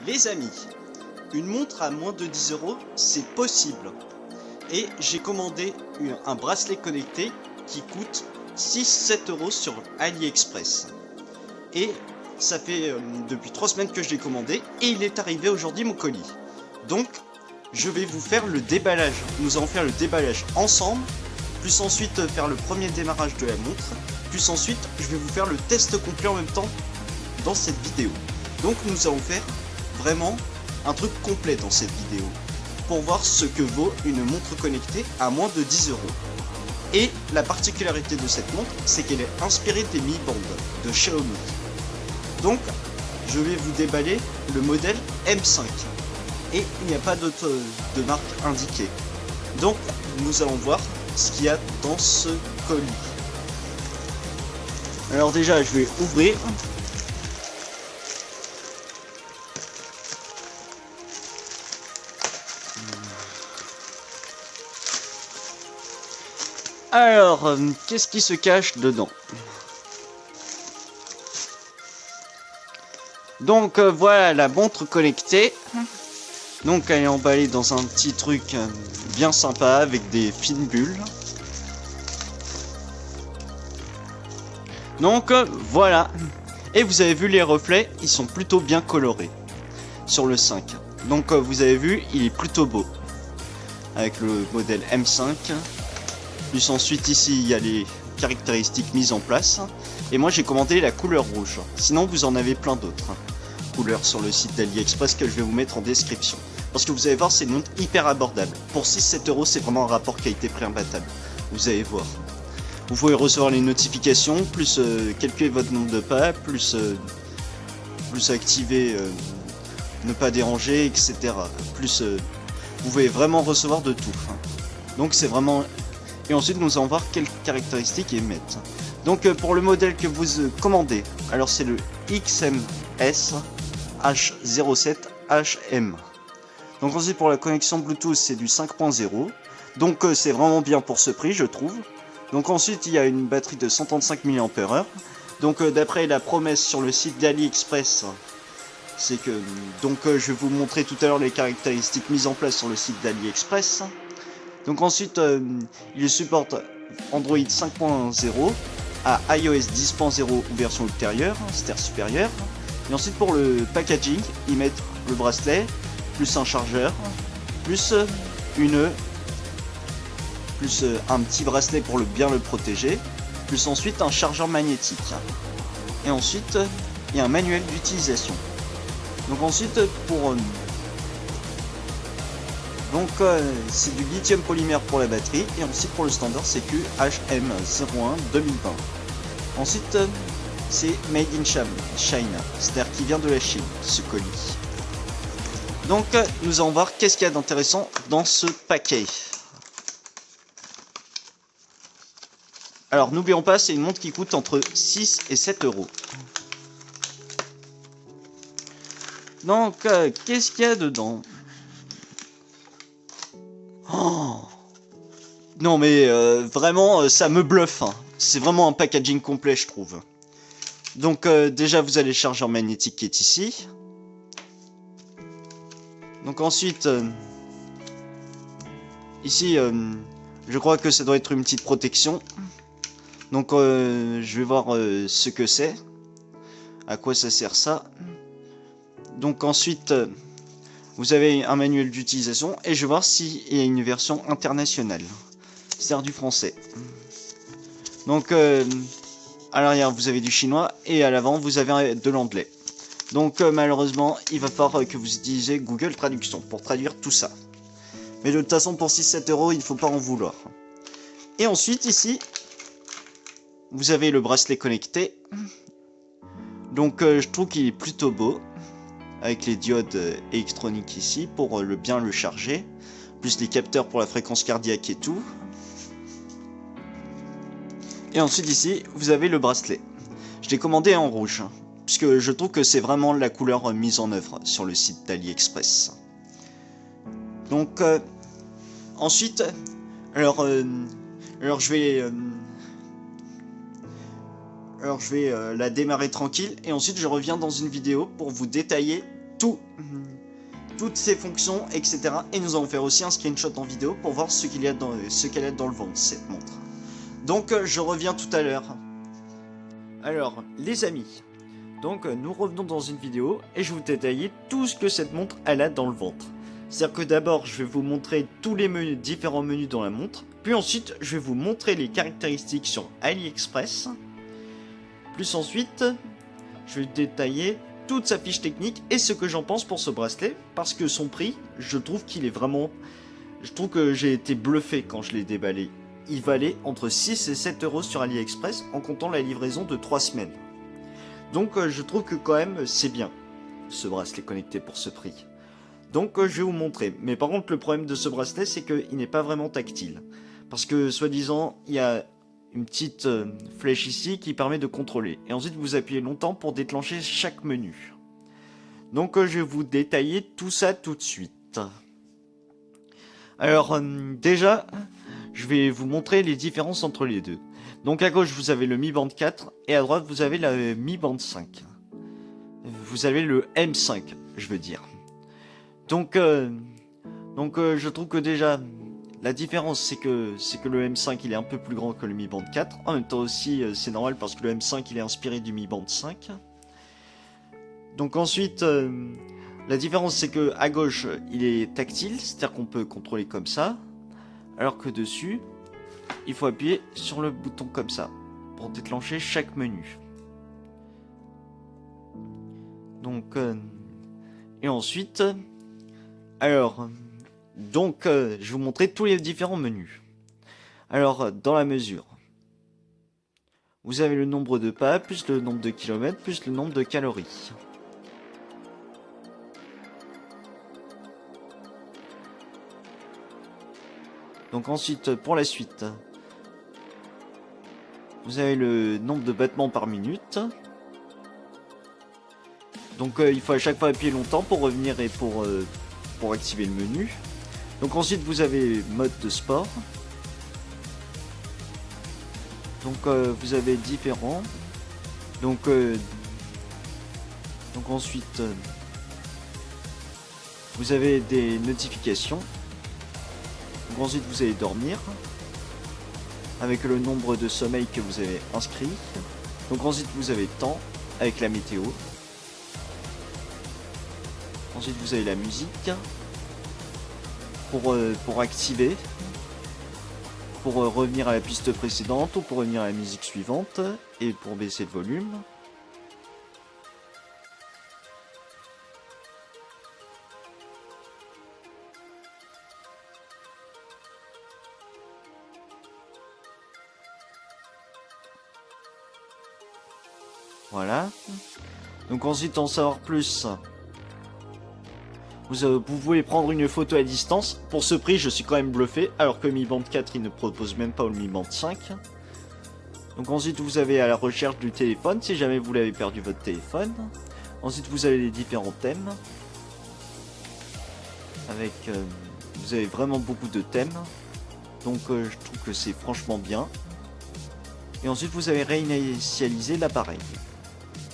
Les amis, une montre à moins de 10 €, c'est possible. Et j'ai commandé un bracelet connecté qui coûte 6-7 € sur AliExpress. Et ça fait depuis 3 semaines que je l'ai commandé et il est arrivé aujourd'hui mon colis. Donc je vais vous faire le déballage. Nous allons faire le déballage ensemble, plus ensuite faire le premier démarrage de la montre, plus ensuite je vais vous faire le test complet en même temps dans cette vidéo. Donc nous allons faire vraiment un truc complet dans cette vidéo pour voir ce que vaut une montre connectée à moins de 10 €. Et la particularité de cette montre, c'est qu'elle est inspirée des Mi Band de Xiaomi. Donc je vais vous déballer le modèle M5 et il n'y a pas d'autre de marque indiquée. Donc nous allons voir ce qu'il y a dans ce colis. Alors déjà je vais ouvrir. Alors, qu'est-ce qui se cache dedans? Donc voilà la montre connectée. Donc elle est emballée dans un petit truc bien sympa avec des fines bulles. Donc voilà. Et vous avez vu les reflets, ils sont plutôt bien colorés sur le 5. Donc vous avez vu, il est plutôt beau. Avec le modèle M5. Plus ensuite ici il y a les caractéristiques mises en place. Et moi j'ai commandé la couleur rouge. Sinon vous en avez plein d'autres couleurs sur le site d'AliExpress que je vais vous mettre en description. Parce que vous allez voir, c'est une montre hyper abordable. Pour 6-7 €, c'est vraiment un rapport qualité-prix imbattable. Vous allez voir. Vous pouvez recevoir les notifications, plus calculer votre nombre de pas, plus activer ne pas déranger, etc. Plus vous pouvez vraiment recevoir de tout. Donc c'est vraiment... Et ensuite nous allons voir quelles caractéristiques ils mettent. Donc pour le modèle que vous commandez, alors c'est le XMS H07HM. Donc ensuite pour la connexion Bluetooth c'est du 5.0. Donc c'est vraiment bien pour ce prix je trouve. Donc ensuite il y a une batterie de 135 mAh. Donc d'après la promesse sur le site d'AliExpress, c'est que... Donc je vais vous montrer tout à l'heure les caractéristiques mises en place sur le site d'AliExpress. Donc ensuite il supporte Android 5.0 à iOS 10.0 ou version ultérieure, c'est-à-dire supérieure. Et ensuite pour le packaging, ils mettent le bracelet, plus un chargeur, plus un petit bracelet pour bien le protéger, plus ensuite un chargeur magnétique. Et ensuite il y a un manuel d'utilisation. Donc ensuite pour c'est du lithium polymère pour la batterie et ensuite pour le standard c'est QHM01 2020. Ensuite c'est Made in China, c'est-à-dire qui vient de la Chine ce colis. Donc nous allons voir qu'est-ce qu'il y a d'intéressant dans ce paquet. Alors n'oublions pas, c'est une montre qui coûte entre 6 et 7 €. Donc qu'est-ce qu'il y a dedans? Oh non mais vraiment ça me bluffe. C'est vraiment un packaging complet je trouve. Donc déjà vous avez le chargeur magnétique qui est ici. Donc ensuite ici je crois que ça doit être une petite protection. Donc je vais voir ce que c'est. À quoi ça sert ça. Donc ensuite vous avez un manuel d'utilisation et je vais voir s'il y a une version internationale. C'est-à-dire du français. Donc à l'arrière vous avez du chinois et à l'avant vous avez de l'anglais. Donc malheureusement il va falloir que vous utilisiez Google Traduction pour traduire tout ça. Mais de toute façon pour 6-7 € il ne faut pas en vouloir. Et ensuite ici vous avez le bracelet connecté. Donc je trouve qu'il est plutôt beau. Avec les diodes électroniques ici pour bien le charger. Plus les capteurs pour la fréquence cardiaque et tout. Et ensuite ici vous avez le bracelet. Je l'ai commandé en rouge. Puisque je trouve que c'est vraiment la couleur mise en œuvre sur le site d'AliExpress. Donc ensuite, alors je vais la démarrer tranquille et ensuite je reviens dans une vidéo pour vous détailler toutes ses fonctions, etc. Et nous allons faire aussi un screenshot en vidéo pour voir ce qu'elle a dans le ventre, cette montre. Donc je reviens tout à l'heure. Alors les amis, donc nous revenons dans une vidéo et je vais vous détailler tout ce que cette montre elle a dans le ventre. C'est-à-dire que d'abord je vais vous montrer tous les menus, différents menus dans la montre, puis ensuite je vais vous montrer les caractéristiques sur AliExpress, plus ensuite je vais détailler toute sa fiche technique et ce que j'en pense pour ce bracelet, parce que son prix, je trouve qu'il est vraiment... Je trouve que j'ai été bluffé quand je l'ai déballé. Il valait entre 6 et 7 euros sur AliExpress en comptant la livraison de 3 semaines. Donc je trouve que quand même c'est bien, ce bracelet connecté pour ce prix. Donc je vais vous montrer. Mais par contre le problème de ce bracelet c'est qu'il n'est pas vraiment tactile. Parce que soi-disant il y a une petite flèche ici qui permet de contrôler. Et ensuite vous appuyez longtemps pour déclencher chaque menu. Donc je vais vous détailler tout ça tout de suite. Alors déjà, je vais vous montrer les différences entre les deux. Donc à gauche vous avez le Mi Band 4 et à droite vous avez la Mi Band 5. Vous avez le M5, je veux dire. Donc je trouve que déjà... La différence c'est que le M5 il est un peu plus grand que le Mi Band 4. En même temps aussi c'est normal parce que le M5 il est inspiré du Mi Band 5. Donc ensuite la différence c'est que à gauche il est tactile, c'est-à-dire qu'on peut contrôler comme ça. Alors que dessus il faut appuyer sur le bouton comme ça pour déclencher chaque menu. Donc et ensuite donc, je vais vous montrer tous les différents menus. Alors, dans la mesure, vous avez le nombre de pas, plus le nombre de kilomètres, plus le nombre de calories. Donc ensuite, pour la suite, vous avez le nombre de battements par minute. Donc il faut à chaque fois appuyer longtemps pour revenir et pour activer le menu. Donc ensuite vous avez mode de sport. Donc vous avez différents. Donc ensuite vous avez des notifications. Donc ensuite vous allez dormir avec le nombre de sommeil que vous avez inscrit. Donc ensuite vous avez temps avec la météo. Ensuite vous avez la musique. Pour activer, pour revenir à la piste précédente ou pour revenir à la musique suivante et pour baisser le volume. Voilà. Donc ensuite en savoir plus. Vous pouvez prendre une photo à distance. Pour ce prix, je suis quand même bluffé. Alors que Mi Band 4, il ne propose même pas le Mi Band 5. Donc ensuite, vous avez à la recherche du téléphone, si jamais vous l'avez perdu votre téléphone. Ensuite, vous avez les différents thèmes. Avec, vous avez vraiment beaucoup de thèmes. Donc je trouve que c'est franchement bien. Et ensuite, vous avez réinitialisé l'appareil.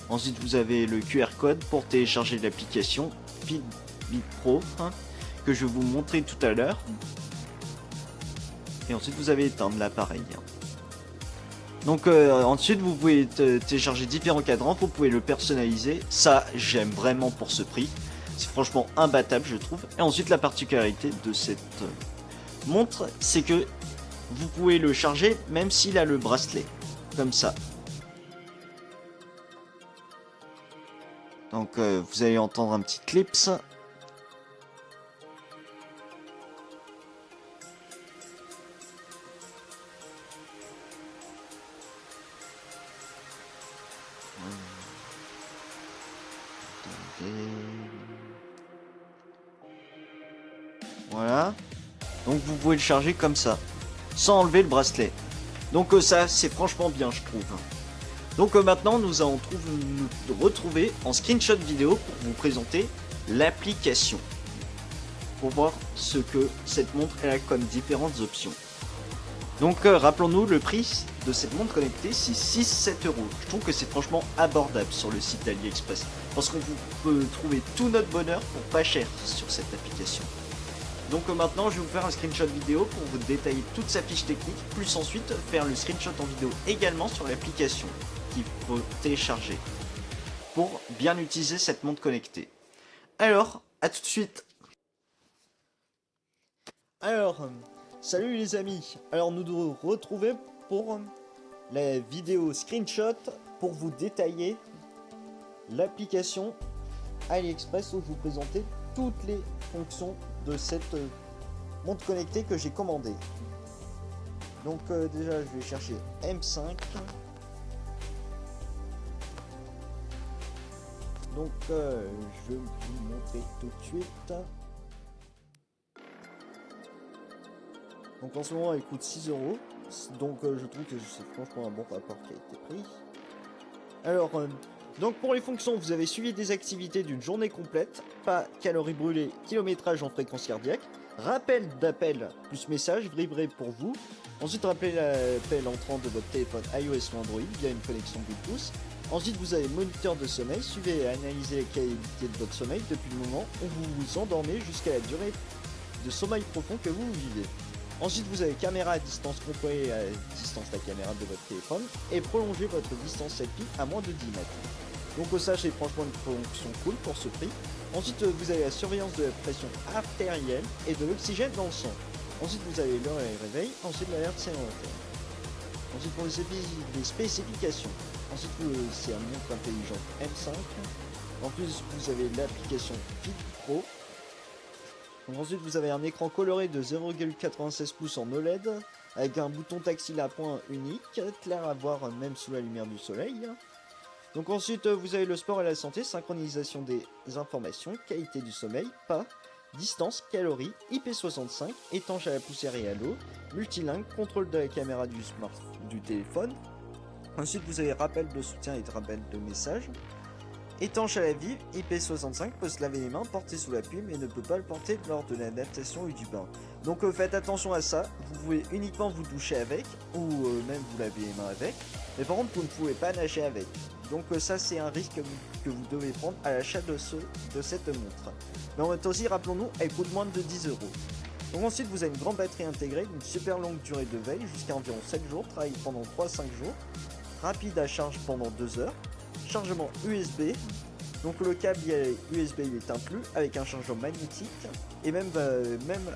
Ensuite, vous avez le QR code pour télécharger l'application Fitbit Pro que je vais vous montrer tout à l'heure. Et ensuite vous avez éteindre l'appareil. Donc ensuite vous pouvez télécharger différents cadrans, vous pouvez le personnaliser. Ça j'aime vraiment pour ce prix. C'est franchement imbattable je trouve. Et ensuite la particularité de cette montre c'est que vous pouvez le charger même s'il a le bracelet. Comme ça. Donc vous allez entendre un petit clips. Voilà. Donc vous pouvez le charger comme ça, sans enlever le bracelet. Donc ça c'est franchement bien je trouve. Donc maintenant nous allons nous retrouver en screenshot vidéo pour vous présenter l'application. Pour voir ce que cette montre a comme différentes options. Donc rappelons-nous le prix de cette montre connectée, c'est 6-7 euros. Je trouve que c'est franchement abordable sur le site AliExpress. Parce qu'on peut trouver tout notre bonheur pour pas cher sur cette application. Donc maintenant, je vais vous faire un screenshot vidéo pour vous détailler toute sa fiche technique, plus ensuite faire le screenshot en vidéo également sur l'application qu'il faut télécharger pour bien utiliser cette montre connectée. Alors, à tout de suite. Alors, salut les amis. Alors nous nous retrouvons pour la vidéo screenshot pour vous détailler l'application AliExpress où je vous présenter toutes les fonctions de cette montre connectée que j'ai commandée. Donc déjà je vais chercher M5. Donc je vais vous montrer tout de suite. Donc en ce moment elle coûte 6 euros. Donc je trouve que c'est franchement un bon rapport qualité-prix. Alors donc pour les fonctions, vous avez suivi des activités d'une journée complète, pas calories brûlées, kilométrage en fréquence cardiaque, rappel d'appel plus message vibré pour vous. Ensuite rappelez l'appel entrant de votre téléphone iOS ou Android via une connexion Bluetooth. Ensuite vous avez moniteur de sommeil, suivez et analysez la qualité de votre sommeil depuis le moment où vous vous endormez jusqu'à la durée de sommeil profond que vous vivez. Ensuite vous avez caméra à distance, comparée à la distance de la caméra de votre téléphone et prolongez votre distance selfie à moins de 10 mètres. Donc ça c'est franchement une fonction cool pour ce prix. Ensuite vous avez la surveillance de la pression artérielle et de l'oxygène dans le sang. Ensuite vous avez l'heure et le réveil, ensuite l'alerte sédentaire. Ensuite pour les spécifications, ensuite c'est un montre intelligente M5. En plus vous avez l'application Fit Pro. Donc ensuite vous avez un écran coloré de 0,96 pouces en OLED avec un bouton tactile à point unique, clair à voir même sous la lumière du soleil. Donc ensuite vous avez le sport et la santé, synchronisation des informations, qualité du sommeil, pas, distance, calories, IP65, étanche à la poussière et à l'eau, multilingue, contrôle de la caméra du téléphone. Ensuite vous avez rappel de soutien et rappel de message. Étanche à la vie, IP65 peut se laver les mains, porter sous la pluie mais ne peut pas le porter lors de l'adaptation ou du bain. Donc faites attention à ça, vous pouvez uniquement vous doucher avec ou même vous laver les mains avec, mais par contre vous ne pouvez pas nager avec. Donc ça c'est un risque que vous devez prendre à l'achat de cette montre. Mais en même temps aussi rappelons-nous, elle coûte moins de 10 euros. Donc ensuite vous avez une grande batterie intégrée, une super longue durée de veille jusqu'à environ 7 jours, travaille pendant 3-5 jours, rapide à charge pendant 2 heures. Chargement USB, donc le câble USB il est inclus avec un chargeur magnétique et même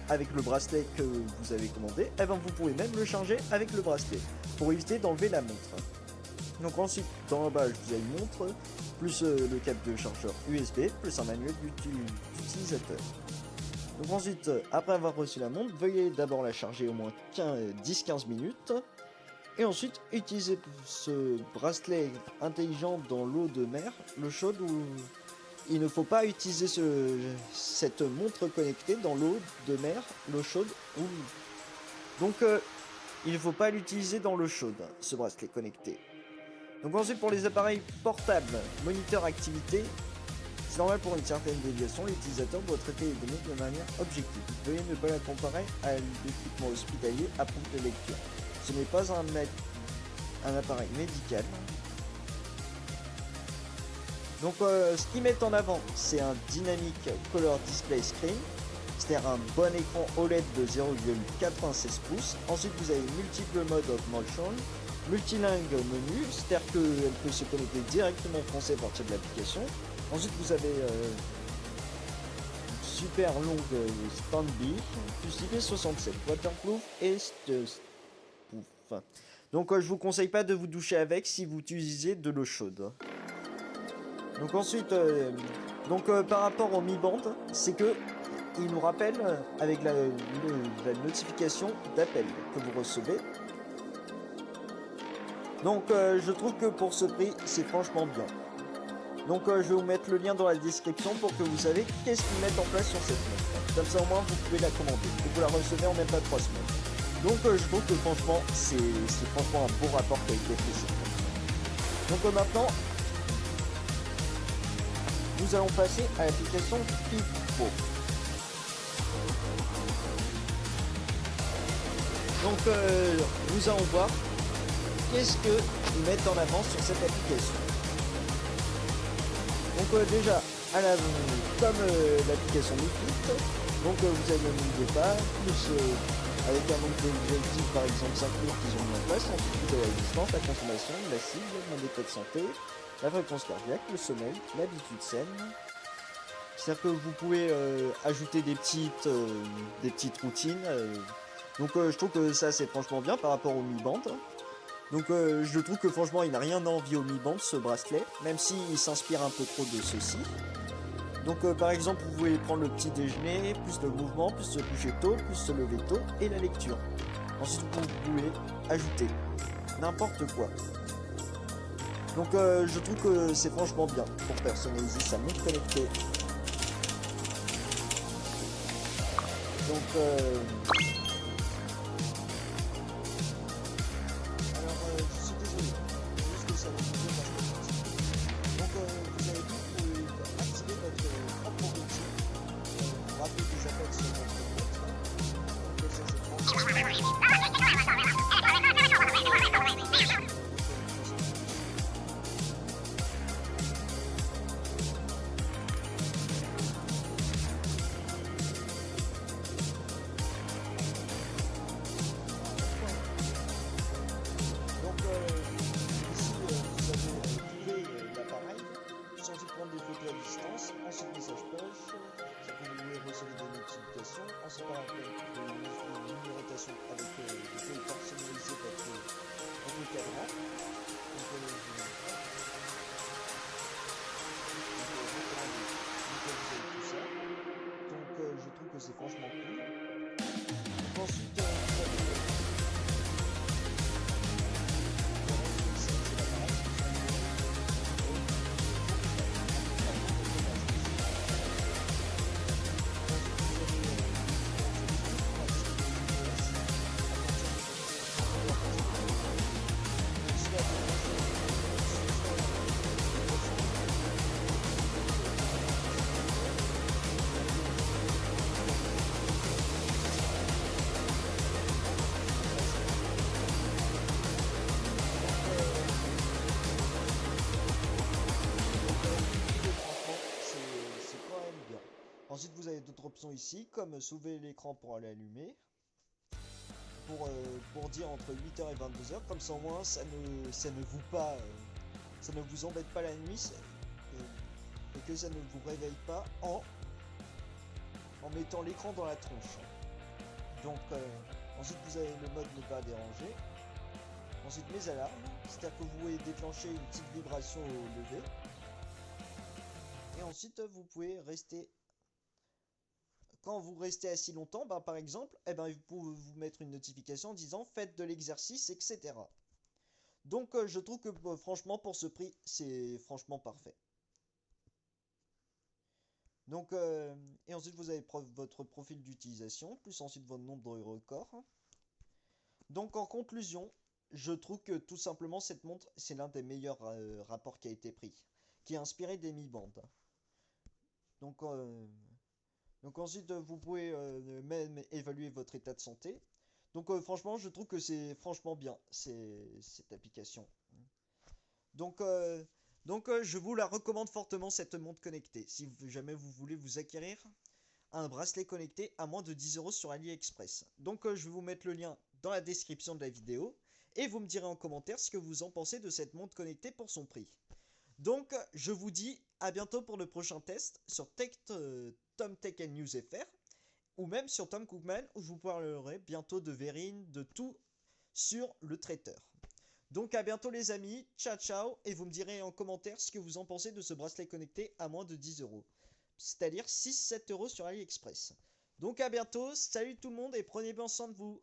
avec le bracelet que vous avez commandé, eh ben vous pouvez même le charger avec le bracelet pour éviter d'enlever la montre. Donc ensuite dans l'emballage vous avez une montre plus le câble de chargeur USB plus un manuel d'utilisateur. Donc ensuite après avoir reçu la montre, veuillez d'abord la charger au moins 10-15 minutes. Et ensuite, utilisez ce bracelet intelligent dans l'eau de mer, l'eau chaude, où il ne faut pas utiliser cette montre connectée dans l'eau de mer, l'eau chaude. Donc, il ne faut pas l'utiliser dans l'eau chaude, ce bracelet connecté. Donc ensuite, pour les appareils portables, moniteur activité, c'est normal pour une certaine déviation, l'utilisateur doit traiter les données de manière objective. Veuillez ne pas la comparer à l'équipement hospitalier à pompe de lecture. Ce n'est pas un appareil médical. Donc ce qu'ils mettent en avant, c'est un Dynamic Color Display Screen, c'est-à-dire un bon écran OLED de 0,96 pouces. Ensuite vous avez multiple mode of motion, multilingue menu, c'est-à-dire qu'elle peut se connecter directement en français à partir de l'application. Ensuite vous avez une super longue standby, plus IP67, waterproof et donc je vous conseille pas de vous doucher avec si vous utilisez de l'eau chaude. Donc ensuite par rapport au Mi Band, c'est que il nous rappelle avec la notification d'appel que vous recevez. Donc je trouve que pour ce prix c'est franchement bien. Donc je vais vous mettre le lien dans la description pour que vous savez qu'est-ce qu'ils mettent en place sur cette montre. Comme ça au moins vous pouvez la commander et vous la recevez en même pas 3 semaines. Donc je trouve que franchement c'est franchement un beau rapport qualité-prix. Donc maintenant nous allons passer à l'application Fit Pro. Donc nous allons voir qu'est-ce qu'ils mettent en avant sur cette application? Donc déjà, comme l'application Meetup, donc vous avez le nombre de pas, plus avec un nombre d'objectifs, par exemple 5 minutes qu'ils ont mis en place. Ensuite vous avez la distance, la consommation, la cible, mon état de santé, la fréquence cardiaque, le sommeil, l'habitude saine. C'est-à-dire que vous pouvez ajouter des petites routines. Donc je trouve que ça c'est franchement bien par rapport au Mi Band. Donc je trouve que franchement il n'a rien d'envie au Mi Band ce bracelet, même s'il s'inspire un peu trop de ceci. Donc par exemple vous pouvez prendre le petit déjeuner, plus le mouvement, plus se coucher tôt, plus se lever tôt et la lecture. Ensuite vous pouvez ajouter n'importe quoi. Donc je trouve que c'est franchement bien pour personnaliser sa montre connectée. Donc je suis désolé, juste que ça va vous dire parce que donc vous avez dit pour activer votre propre routine, rappeler des appels sur votre montre. Donc ça prendre des photos à distance, ensuite message poche, ça peut vous recevoir des notifications, ensuite par rappel une numérotation avec vous pouvez personnaliser votre cadran. Donc tout ça. Donc je trouve que c'est franchement cool. Donc ensuite vous avez Ensuite, vous avez d'autres options ici, comme soulever l'écran pour aller allumer, pour dire entre 8h et 22h, comme ça au moins ça ne vous embête pas la nuit et que ça ne vous réveille pas en mettant l'écran dans la tronche. Donc ensuite vous avez le mode ne pas déranger. Ensuite mes alarmes, c'est-à-dire que vous pouvez déclencher une petite vibration au lever. Et ensuite vous pouvez rester. Quand vous restez assis longtemps, par exemple, vous pouvez vous mettre une notification en disant faites de l'exercice, etc. Donc je trouve que franchement pour ce prix, c'est franchement parfait. Donc et ensuite vous avez votre profil d'utilisation, plus ensuite votre nombre de records. Donc en conclusion, je trouve que tout simplement cette montre, c'est l'un des meilleurs rapports qui a été pris, qui est inspiré des Mi Band. Donc ensuite, vous pouvez même évaluer votre état de santé. Donc franchement, je trouve que c'est franchement bien, cette application. Donc, je vous la recommande fortement, cette montre connectée. Si jamais vous voulez vous acquérir un bracelet connecté à moins de 10€ sur AliExpress. Donc je vais vous mettre le lien dans la description de la vidéo. Et vous me direz en commentaire ce que vous en pensez de cette montre connectée pour son prix. Donc, je vous dis à bientôt pour le prochain test sur Tom Tech and News FR ou même sur Tom Cookman où je vous parlerai bientôt de Verine, de tout sur le traiteur. Donc à bientôt les amis, ciao ciao, et vous me direz en commentaire ce que vous en pensez de ce bracelet connecté à moins de 10€. C'est-à-dire 6-7€ sur AliExpress. Donc à bientôt, salut tout le monde et prenez bien soin de vous.